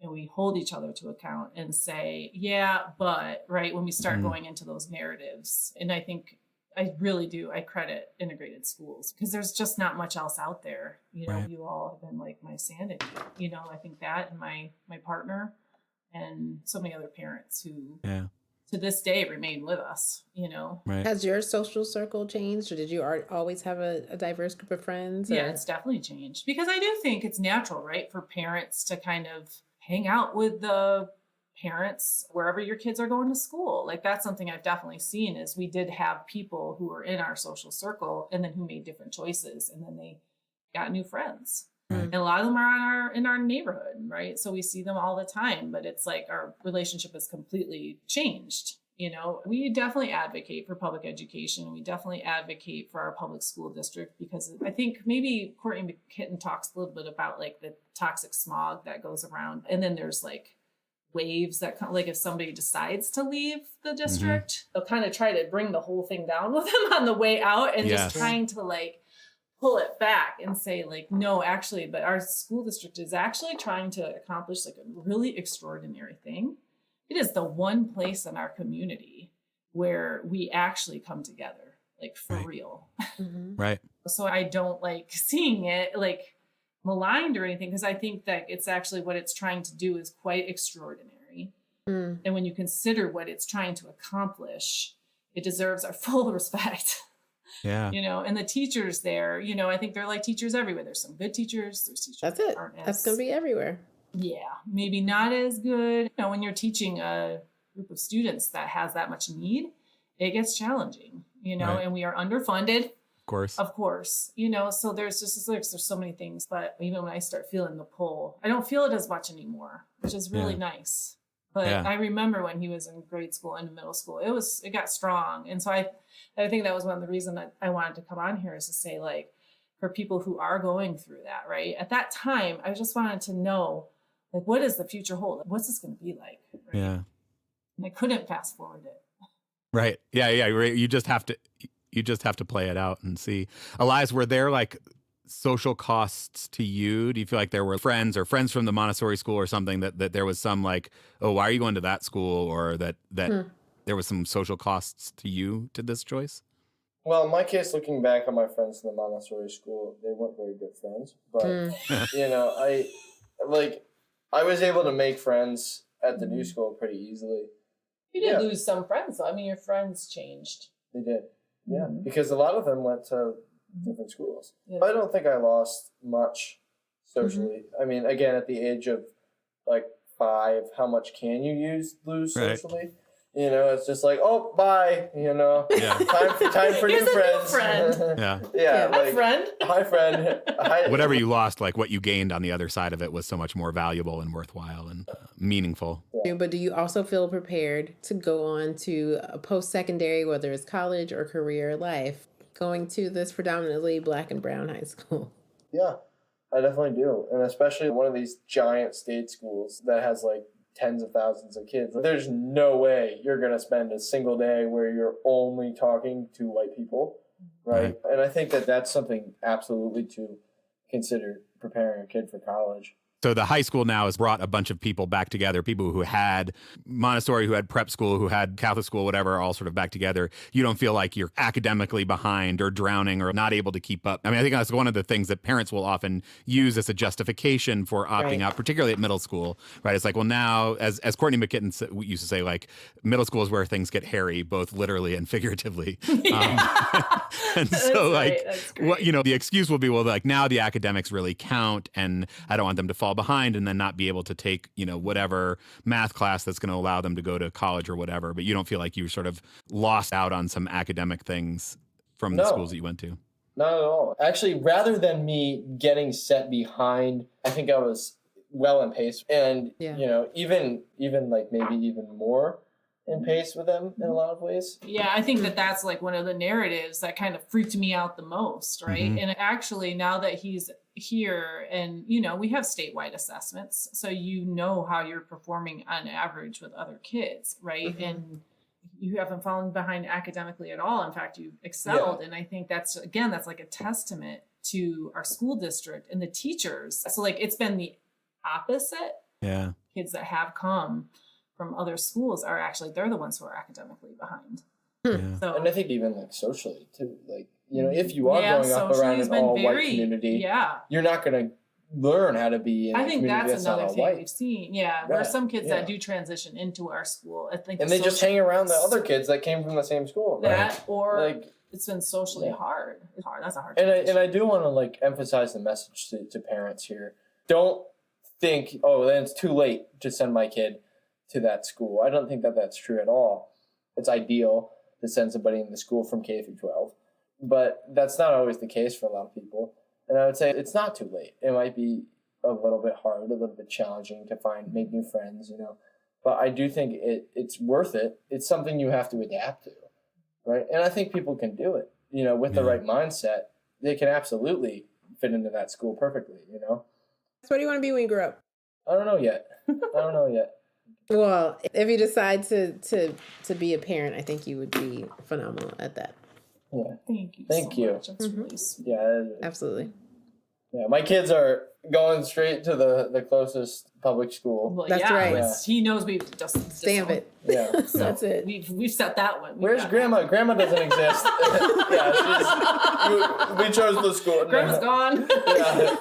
and we hold each other to account and say, yeah, but, right, when we start going into those narratives. And I think I really do. I credit integrated schools, because there's just not much else out there. Right. You all have been like my sanity. I think that, and my partner, and so many other parents who to this day remain with us, Right. Has your social circle changed, or did you always have a diverse group of friends? Yeah, it's definitely changed, because I do think it's natural, right, for parents to kind of hang out with the parents wherever your kids are going to school. Like that's something I've definitely seen, is we did have people who were in our social circle and then who made different choices, and then they got new friends. Right. And a lot of them are in our neighborhood, right? So we see them all the time, but it's like our relationship has completely changed. We definitely advocate for public education. We definitely advocate for our public school district, because I think maybe Courtney McKitten talks a little bit about like the toxic smog that goes around. And then there's like waves that come, like if somebody decides to leave the district, they'll kind of try to bring the whole thing down with them on the way out, and just trying to like pull it back and say like, no, actually, but our school district is actually trying to accomplish like a really extraordinary thing. It is the one place in our community where we actually come together, like for real. Right. So I don't like seeing it like maligned or anything, because I think that it's actually what it's trying to do is quite extraordinary. And when you consider what it's trying to accomplish, it deserves our full respect. Yeah. And the teachers there, I think they're like teachers everywhere. There's some good teachers. There's teachers. That's it. That's going to be everywhere. Yeah, maybe not as good. When you're teaching a group of students that has that much need, it gets challenging, Right. and we are underfunded. Of course. So there's so many things, but even when I start feeling the pull, I don't feel it as much anymore, which is really nice. But I remember when he was in grade school and middle school, it got strong. And so I think that was one of the reasons that I wanted to come on here, is to say, like, for people who are going through that, right? At that time, I just wanted to know, like, what does the future hold? What's this going to be like? Right? Yeah. And I couldn't fast forward it. Right. Yeah. Right. You just have to play it out and see. Elias, were there like social costs to you? Do you feel like there were friends from the Montessori school or something that there was some like, oh, why are you going to that school? Or that there was some social costs to you to this choice? Well, in my case, looking back on my friends in the Montessori school, they weren't very good friends. But, I was able to make friends at the new school pretty easily. You did lose some friends, though. I mean, your friends changed. They did. Yeah, because a lot of them went to different schools. Yeah. I don't think I lost much socially. I mean, again, at the age of like 5, how much can you lose socially? It's just like, oh, bye. Time for new friends. Friend. Yeah. Like, Hi, friend. Whatever you lost, like what you gained on the other side of it was so much more valuable and worthwhile and meaningful. Yeah. But do you also feel prepared to go on to a post-secondary, whether it's college or career life, going to this predominantly Black and brown high school? Yeah, I definitely do. And especially one of these giant state schools that has like tens of thousands of kids. There's no way you're going to spend a single day where you're only talking to white people, right? And I think that that's something absolutely to consider preparing a kid for college. So the high school now has brought a bunch of people back together, people who had Montessori, who had prep school, who had Catholic school, whatever, all sort of back together. You don't feel like you're academically behind or drowning or not able to keep up. I mean, I think that's one of the things that parents will often use as a justification for opting out, particularly at middle school, right? It's like, well, now, as Courtney McKitten used to say, like, middle school is where things get hairy, both literally and figuratively. And so, like, what, the excuse will be, well, like, now the academics really count, and I don't want them to fall behind and then not be able to take, whatever math class that's going to allow them to go to college or whatever. But you don't feel like you sort of lost out on some academic things from the schools that you went to? Not at all. Actually, rather than me getting set behind, I think I was well in pace. And, even like maybe even more in pace with them in a lot of ways. Yeah, I think that's like one of the narratives that kind of freaked me out the most, right? And actually, now that he's here and, we have statewide assessments, so how you're performing on average with other kids, right? And you haven't fallen behind academically at all. In fact, you've excelled. And I think that's like a testament to our school district and the teachers. So like, it's been the opposite. Yeah. Kids that have come from other schools are actually, they're the ones who are academically behind. So, and I think even like socially too, like, if you are growing up around an all-white community, you're not going to learn how to be in a community that's not all white. I think that's another thing we've seen. Yeah, there are some kids that do transition into our school. I think, and they just hang around the other kids that came from the same school. Or like, it's been socially hard. It's hard. That's a hard. And I do want to like emphasize the message to parents here. Don't think, oh, then it's too late to send my kid to that school. I don't think that that's true at all. It's ideal to send somebody in the school from K through 12, but that's not always the case for a lot of people. And I would say it's not too late. It might be a little bit hard, a little bit challenging to make new friends, but I do think it's worth it. It's something you have to adapt to, right? And I think people can do it, with the right mindset. They can absolutely fit into that school perfectly, So what do you want to be when you grow up? I don't know yet. Well, if you decide to be a parent, I think you would be phenomenal at that. Yeah. Thank you. Much. That's really sweet. Yeah. Absolutely. Yeah. My kids are going straight to the closest public school. Well, That's right. Yeah. He knows we just stamp it. Yeah. So that's it. We've set that one. Where's Grandma? Grandma doesn't exist. We chose the school. Grandma's gone. Yeah.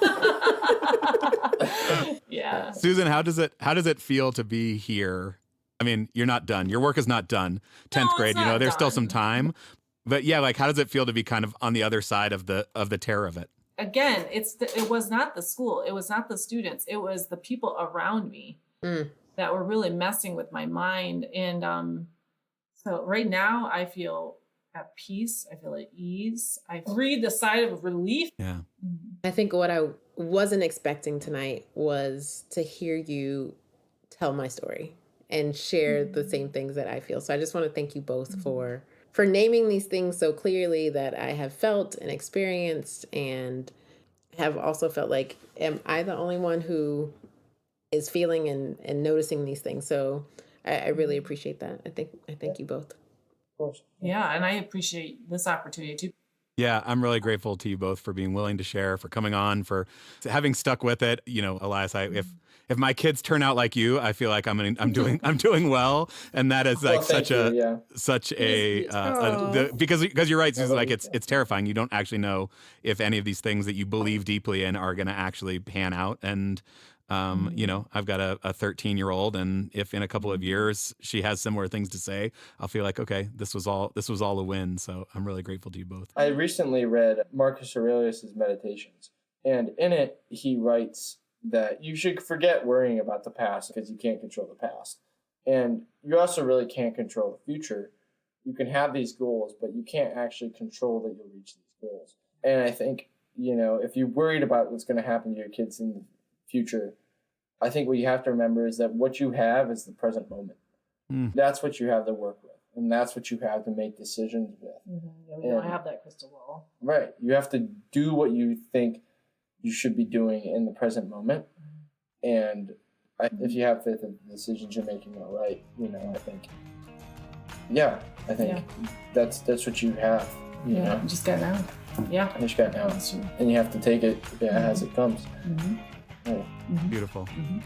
Yeah. Susan, how does it feel to be here? I mean, you're not done. Your work is not done. 10th grade, there's still some time. But yeah, like how does it feel to be kind of on the other side of the terror of it? Again, it was not the school, it was not the students, it was the people around me that were really messing with my mind. And so right now I feel at peace, I feel at ease, I breathe a sigh of relief. Yeah. I think what I wasn't expecting tonight was to hear you tell my story and share the same things that I feel. So I just want to thank you both for naming these things so clearly that I have felt and experienced, and have also felt like, am I the only one who is feeling and noticing these things? So I really appreciate that. I thank you both. Of course. Yeah, and I appreciate this opportunity too. Yeah, I'm really grateful to you both for being willing to share, for coming on, for having stuck with it. Elias, if my kids turn out like you, I feel like I'm doing well, and that is like because you're right, Susan. Like it's terrifying. You don't actually know if any of these things that you believe deeply in are going to actually pan out. And I've got a 13-year-old, and if in a couple of years she has similar things to say, I'll feel like, okay, this was all a win. So I'm really grateful to you both. I recently read Marcus Aurelius's Meditations, and in it he writes that you should forget worrying about the past because you can't control the past. And you also really can't control the future. You can have these goals, but you can't actually control that you'll reach these goals. And I think, if you're worried about what's going to happen to your kids in the future, I think what you have to remember is that what you have is the present moment. That's what you have to work with, and that's what you have to make decisions with. Yeah, we don't have that crystal ball. Right. You have to do what you think you should be doing in the present moment. And if you have faith that the decisions you're making are right, I think that's what you have. You know? You just got now. Yeah. You just got now. And you have to take it as it comes. Beautiful. Okay.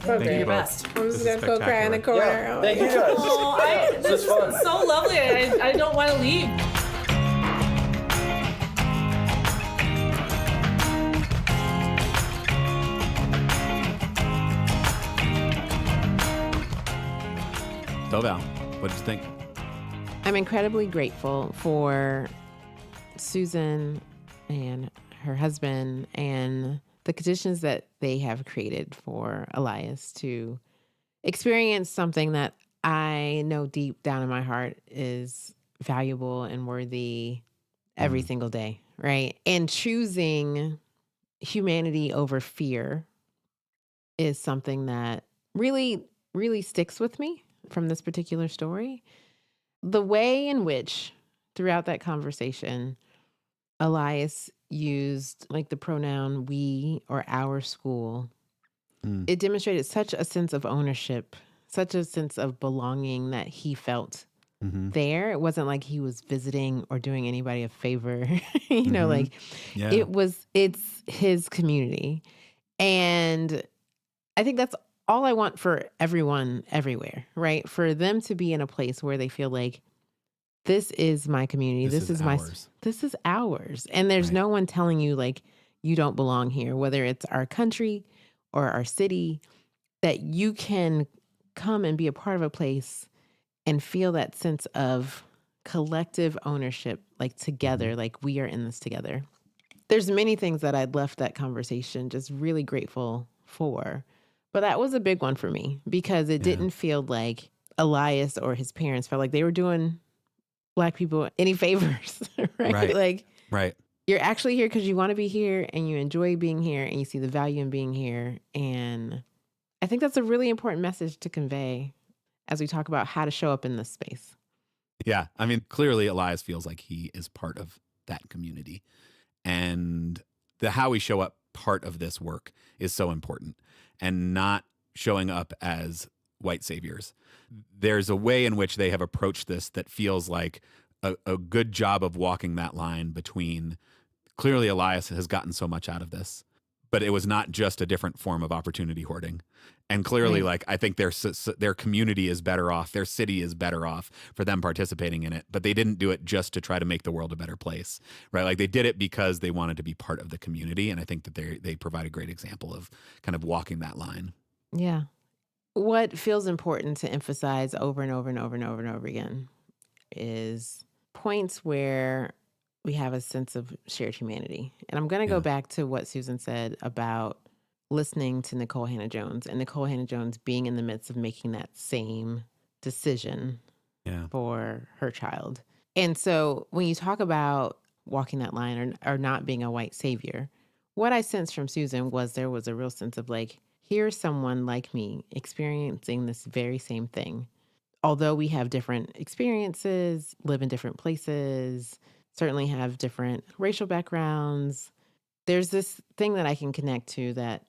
Thank you Your both. best. I'm just going to go cry in the corner. Yeah. Thank you guys. Oh, this fun. is so lovely. I don't want to leave. So Val, what did you think? I'm incredibly grateful for Susan and her husband and the conditions that they have created for Elias to experience something that I know deep down in my heart is valuable and worthy every single day, right? And choosing humanity over fear is something that really, really sticks with me from this particular story. The way in which throughout that conversation, Elias used like the pronoun we or our school, it demonstrated such a sense of ownership, such a sense of belonging that he felt there. It wasn't like he was visiting or doing anybody a favor, it's his community. And I think that's all I want for everyone everywhere, right? For them to be in a place where they feel like this is my community. This is ours. And there's no one telling you like you don't belong here, whether it's our country or our city, that you can come and be a part of a place and feel that sense of collective ownership, like together, like we are in this together. There's many things that I'd left that conversation just really grateful for. But that was a big one for me because it didn't feel like Elias or his parents felt like they were doing Black people any favors, right? Right. You're actually here because you want to be here and you enjoy being here and you see the value in being here. And I think that's a really important message to convey as we talk about how to show up in this space. Yeah. I mean, clearly Elias feels like he is part of that community. And the how we show up part of this work is so important, and not showing up as white saviors. There's a way in which they have approached this that feels like a good job of walking that line between, clearly Elias has gotten so much out of this, but it was not just a different form of opportunity hoarding. And clearly, Right. like, I think their community is better off, their city is better off for them participating in it, but they didn't do it just to try to make the world a better place, right? Like, they did it because they wanted to be part of the community, and I think that they provide a great example of kind of walking that line. Yeah. What feels important to emphasize over and over and over and over and over again is points where we have a sense of shared humanity. And I'm going to Yeah. go back to what Susan said about listening to Nicole Hannah-Jones and Nicole Hannah-Jones being in the midst of making that same decision Yeah. for her child. And so when you talk about walking that line or not being a white savior, what I sensed from Susan was there was a real sense of like, here's someone like me experiencing this very same thing. Although we have different experiences, live in different places, certainly have different racial backgrounds, there's this thing that I can connect to that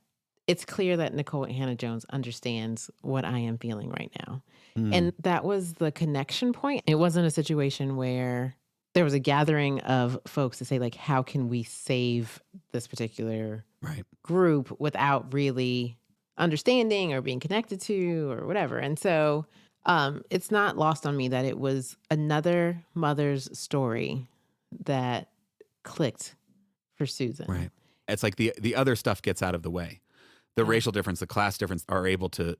it's clear that Nicole Hannah-Jones understands what I am feeling right now. Mm. And that was the connection point. It wasn't a situation where there was a gathering of folks to say, like, how can we save this particular Right. group without really understanding or being connected to or whatever. And so it's not lost on me that it was another mother's story that clicked for Susan. Right. It's like the other stuff gets out of the way. The Yeah. racial difference, the class difference are able to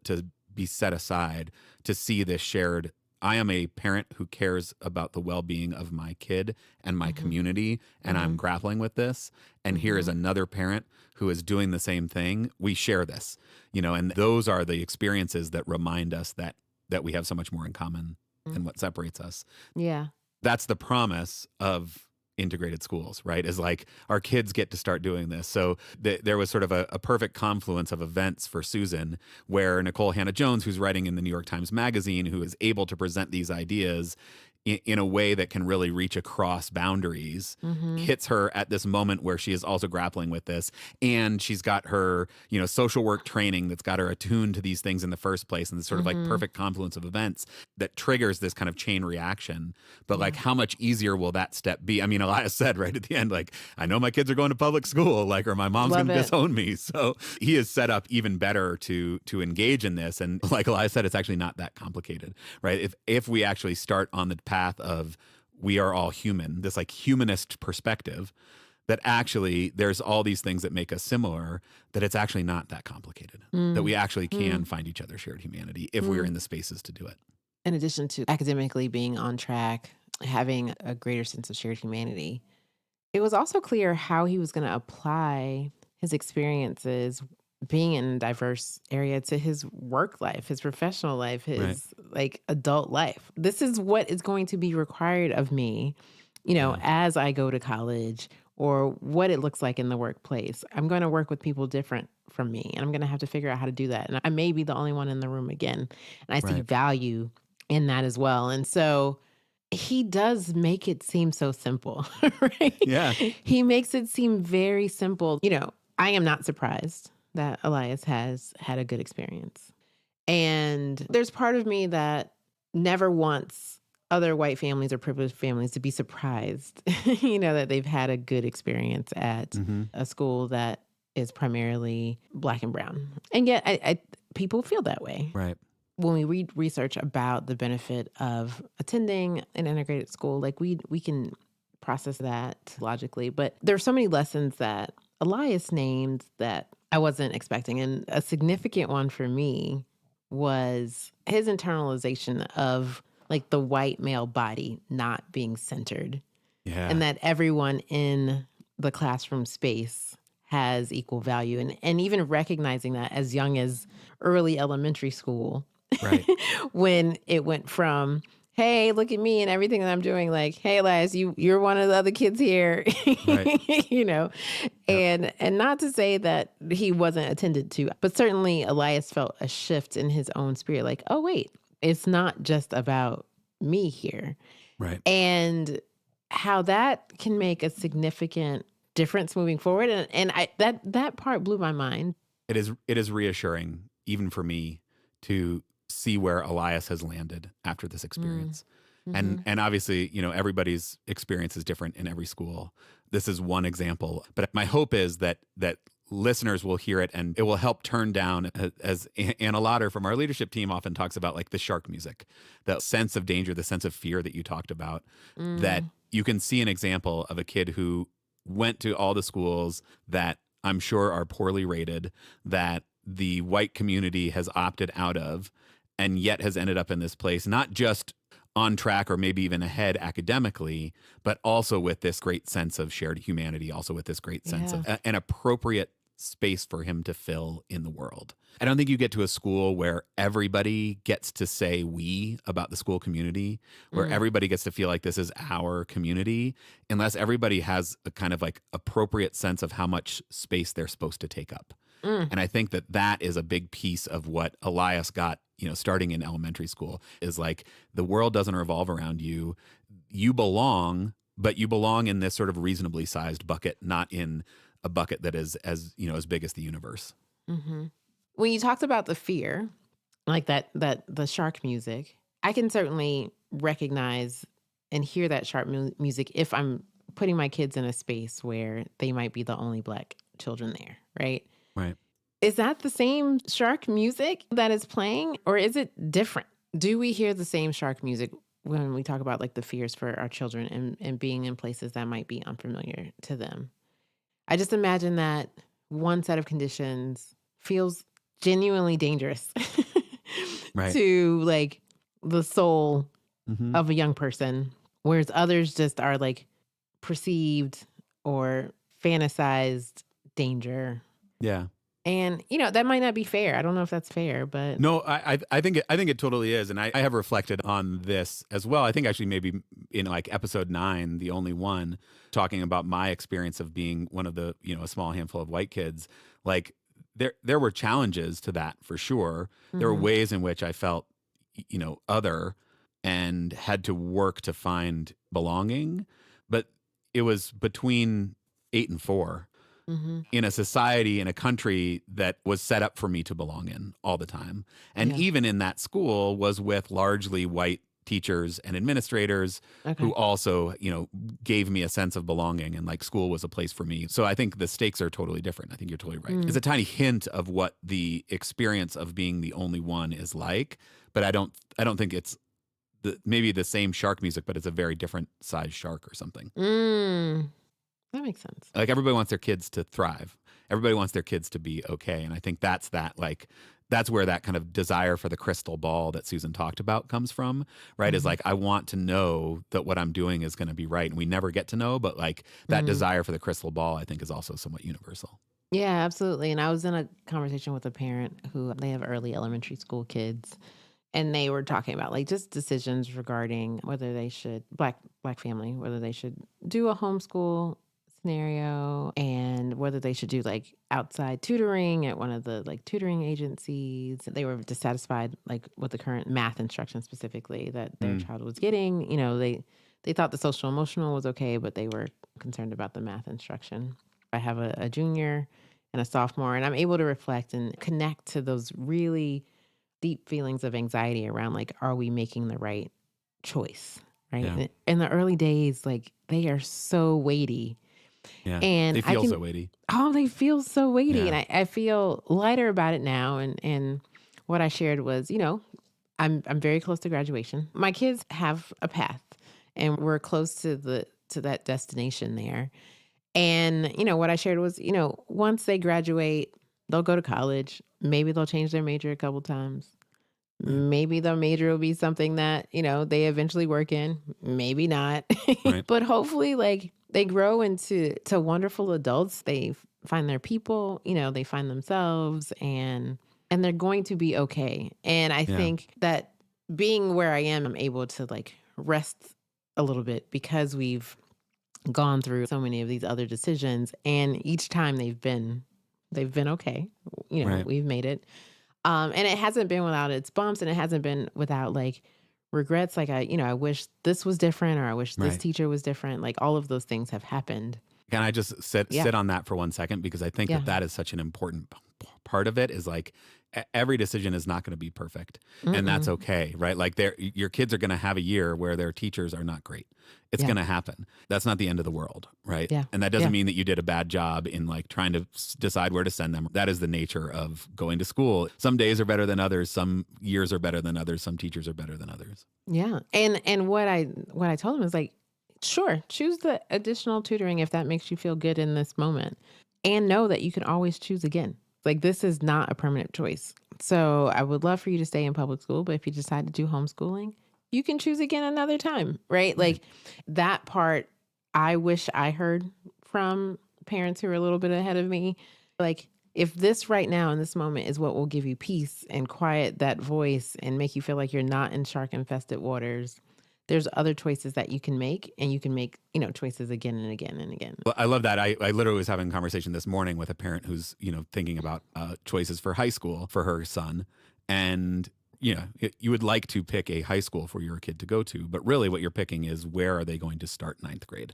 be set aside to see this shared. I am a parent who cares about the well-being of my kid and my community, and I'm grappling with this. And here is another parent who is doing the same thing. We share this, and those are the experiences that remind us that we have so much more in common than what separates us. Yeah. That's the promise of integrated schools, right? Is like our kids get to start doing this. So there was sort of a perfect confluence of events for Susan where Nicole Hannah-Jones, who's writing in the New York Times Magazine, who is able to present these ideas in a way that can really reach across boundaries, hits her at this moment where she is also grappling with this. And she's got her, social work training that's got her attuned to these things in the first place. And this sort of like perfect confluence of events that triggers this kind of chain reaction. But like, how much easier will that step be? I mean, Elias said right at the end, like, I know my kids are going to public school, like, or my mom's Love going to it. disown me. So he is set up even better to engage in this. And like Elias said, it's actually not that complicated, right? If we actually start on the path of we are all human, this like humanist perspective, that actually there's all these things that make us similar, that it's actually not that complicated, that we actually can find each other's shared humanity if we're in the spaces to do it. In addition to academically being on track, having a greater sense of shared humanity, it was also clear how he was going to apply his experiences being in a diverse area to his work life, his professional life, his like adult life. This is what is going to be required of me, as I go to college, or what it looks like in the workplace. I'm going to work with people different from me, and I'm going to have to figure out how to do that. And I may be the only one in the room again. And I see Right. value in that as well. And so he does make it seem so simple, right? Yeah. He makes it seem very simple. I am not surprised that Elias has had a good experience. And there's part of me that never wants other white families or privileged families to be surprised, that they've had a good experience at a school that is primarily Black and brown. And yet I people feel that way. Right. When we read research about the benefit of attending an integrated school, like we can process that logically. But there are so many lessons that Elias named that I wasn't expecting. And a significant one for me was his internalization of like the white male body not being centered, Yeah. and that everyone in the classroom space has equal value. And even recognizing that as young as early elementary school, Right. when it went from hey, look at me and everything that I'm doing. Like, hey, Elias, you're one of the other kids here, Right. you know, Yep. and not to say that he wasn't attended to, but certainly Elias felt a shift in his own spirit. Like, oh, wait, it's not just about me here. Right. And how that can make a significant difference moving forward. And that part blew my mind. It is reassuring, even for me, to see where Elias has landed after this experience. And obviously, everybody's experience is different in every school. This is one example, but my hope is that listeners will hear it and it will help turn down, as Anna Lauder from our leadership team often talks about, like the shark music, the sense of danger, the sense of fear that you talked about, that you can see an example of a kid who went to all the schools that I'm sure are poorly rated, that the white community has opted out of, and yet has ended up in this place, not just on track or maybe even ahead academically, but also with this great sense of shared humanity, also with this great sense of an appropriate space for him to fill in the world. I don't think you get to a school where everybody gets to say we about the school community, where everybody gets to feel like this is our community, unless everybody has a kind of like appropriate sense of how much space they're supposed to take up. And I think that is a big piece of what Elias got, starting in elementary school, is like the world doesn't revolve around you. You belong, but you belong in this sort of reasonably sized bucket, not in a bucket that is as big as the universe. When you talked about the fear, like that the shark music, I can certainly recognize and hear that shark music if I'm putting my kids in a space where they might be the only Black children there, right? Right. Is that the same shark music that is playing, or is it different? Do we hear the same shark music when we talk about like the fears for our children and being in places that might be unfamiliar to them? I just imagine that one set of conditions feels genuinely dangerous Right. to like the soul Mm-hmm. of a young person, whereas others just are like perceived or fantasized danger. Yeah. And that might not be fair. I don't know if that's fair, but No, I think it totally is, and I have reflected on this as well. I think actually maybe in like episode 9, the only one, talking about my experience of being one of the a small handful of white kids. Like there were challenges to that for sure. There were ways in which I felt other and had to work to find belonging, but it was between 8 and 4. In a society, in a country that was set up for me to belong in all the time. And even in that school was with largely white teachers and administrators who also, gave me a sense of belonging, and like school was a place for me. So I think the stakes are totally different. I think you're totally right. It's a tiny hint of what the experience of being the only one is like, but I don't think it's maybe the same shark music, but it's a very different size shark or something. That makes sense. Like everybody wants their kids to thrive. Everybody wants their kids to be okay. And I think that's where that kind of desire for the crystal ball that Susan talked about comes from, right? Is like, I want to know that what I'm doing is going to be right. And we never get to know, but like that desire for the crystal ball, I think, is also somewhat universal. Yeah, absolutely. And I was in a conversation with a parent who they have early elementary school kids. And they were talking about like just decisions regarding whether they should, Black family, whether they should do a homeschool scenario and whether they should do like outside tutoring at one of the like tutoring agencies. They were dissatisfied like with the current math instruction specifically that their child was getting. They thought the social emotional was okay, but they were concerned about the math instruction. I have a junior and a sophomore, and I'm able to reflect and connect to those really deep feelings of anxiety around like, are we making the right choice? Right. Yeah. In the early days, like they are so weighty. Yeah. And they feel so weighty. Oh, they feel so weighty. Yeah. And I feel lighter about it now. And what I shared was, I'm very close to graduation. My kids have a path and we're close to that destination there. And, what I shared was, once they graduate, they'll go to college. Maybe they'll change their major a couple times. Maybe the major will be something that, they eventually work in. Maybe not. Right. But hopefully, like, they grow into wonderful adults. They find their people, they find themselves, and they're going to be okay. And I think that being where I am, I'm able to like rest a little bit because we've gone through so many of these other decisions, and each time they've been okay. You know, Right. we've made it. And it hasn't been without its bumps, and it hasn't been without like regrets. Like I wish this was different, or I wish this Right. teacher was different. Like all of those things have happened. Can I just sit on that for 1 second? Because I think that is such an important part of it is like every decision is not going to be perfect. And that's okay, right? Like your kids are going to have a year where their teachers are not great. It's going to happen. That's not the end of the world, right? Yeah. And that doesn't mean that you did a bad job in like trying to decide where to send them. That is the nature of going to school. Some days are better than others. Some years are better than others. Some teachers are better than others. Yeah. And what I told him is like, sure, choose the additional tutoring if that makes you feel good in this moment. And know that you can always choose again. Like this is not a permanent choice. So I would love for you to stay in public school, but if you decide to do homeschooling, you can choose again another time, right? Like that part, I wish I heard from parents who are a little bit ahead of me. Like if this right now in this moment is what will give you peace and quiet that voice and make you feel like you're not in shark infested waters, there's other choices that you can make, and you can make, choices again and again and again. Well, I love that. I literally was having a conversation this morning with a parent who's, thinking about choices for high school for her son. And, you would like to pick a high school for your kid to go to, but really what you're picking is where are they going to start ninth grade,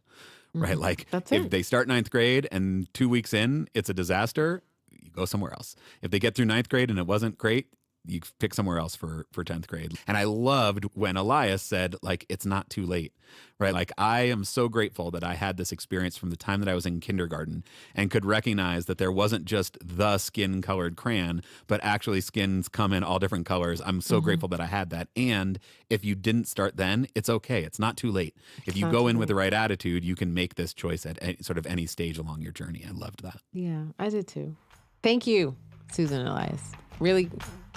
right? Like if they start ninth grade and 2 weeks in, it's a disaster, you go somewhere else. If they get through ninth grade and it wasn't great, you pick somewhere else for 10th grade. And I loved when Elias said, like, it's not too late, right? Like, I am so grateful that I had this experience from the time that I was in kindergarten and could recognize that there wasn't just the skin colored crayon, but actually skins come in all different colors. I'm so grateful that I had that. And if you didn't start then, it's okay. It's not too late. If you go in with the right attitude, you can make this choice at sort of any stage along your journey. I loved that. Yeah, I did too. Thank you, Susan and Elias. Really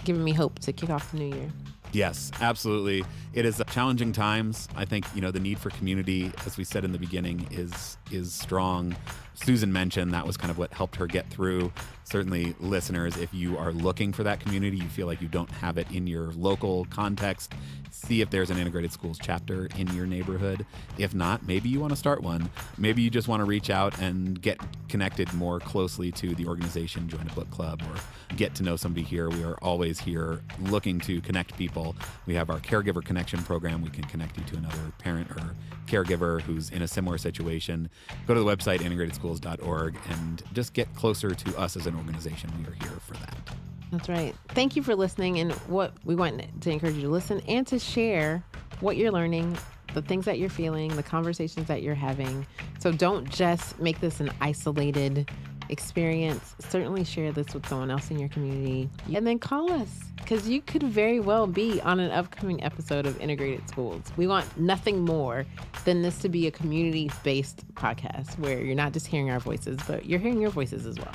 giving me hope to kick off the new year. Yes, absolutely. It is challenging times. I think, the need for community, as we said in the beginning, is strong. Susan mentioned that was kind of what helped her get through. Certainly, listeners, if you are looking for that community, you feel like you don't have it in your local context, see if there's an integrated schools chapter in your neighborhood. If not, maybe you want to start one. Maybe you just want to reach out and get connected more closely to the organization, join a book club, or get to know somebody here. We are always here looking to connect people. We have our caregiver connection program. We can connect you to another parent or caregiver who's in a similar situation. Go to the website, integratedschools.org, and just get closer to us as an organization. We are here for that. That's right. Thank you for listening. And what we want to encourage you to listen and to share what you're learning, the things that you're feeling, the conversations that you're having. So don't just make this an isolated experience. Certainly share this with someone else in your community. And then call us, because you could very well be on an upcoming episode of Integrated Schools. We want nothing more than this to be a community-based podcast where you're not just hearing our voices, but you're hearing your voices as well.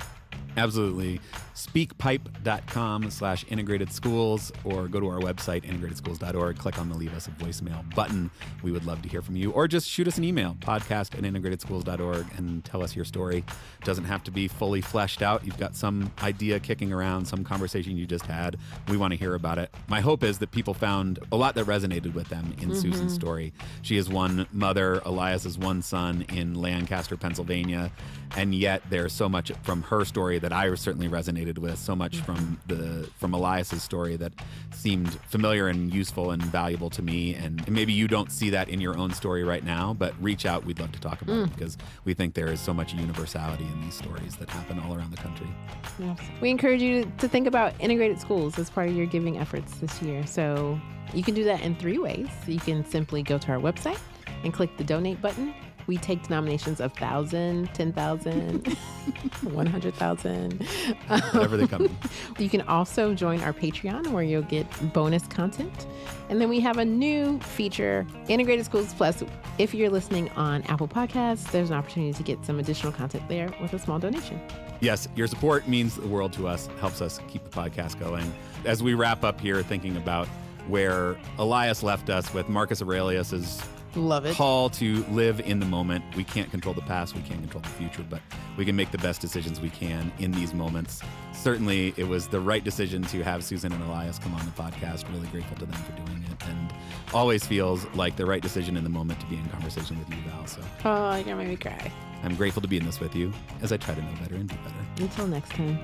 Absolutely. Speakpipe.com/integrated schools, or go to our website, integratedschools.org, click on the Leave Us a Voicemail button. We would love to hear from you. Or just shoot us an email, podcast@integratedschools.org, and tell us your story. It doesn't have to be fully fleshed out. You've got some idea kicking around, some conversation you just had. We want to hear about it. My hope is that people found a lot that resonated with them in Susan's story. She is one mother, Elias is one son in Lancaster, Pennsylvania, and yet there's so much from her story that I certainly resonated with, so much from Elias's story that seemed familiar and useful and valuable to me. And maybe you don't see that in your own story right now, but reach out. We'd love to talk about it, because we think there is so much universality in these stories that happen all around the country. Yes. We encourage you to think about integrated schools as part of your giving efforts this year. So you can do that in 3 ways. You can simply go to our website and click the donate button. We take denominations of 1,000, 10,000, 100,000. Whatever they come in. You can also join our Patreon, where you'll get bonus content. And then we have a new feature, Integrated Schools Plus. If you're listening on Apple Podcasts, there's an opportunity to get some additional content there with a small donation. Yes, your support means the world to us, helps us keep the podcast going. As we wrap up here, thinking about where Elias left us with Marcus Aurelius's Love it. call to live in the moment. We can't control the past, we can't control the future, but we can make the best decisions we can in these moments. Certainly, it was the right decision to have Susan and Elias come on the podcast. Really grateful to them for doing it, and always feels like the right decision in the moment to be in conversation with you, Val. So Oh, you're gonna make me cry. I'm grateful to be in this with you as I try to know better and do better. Until next time.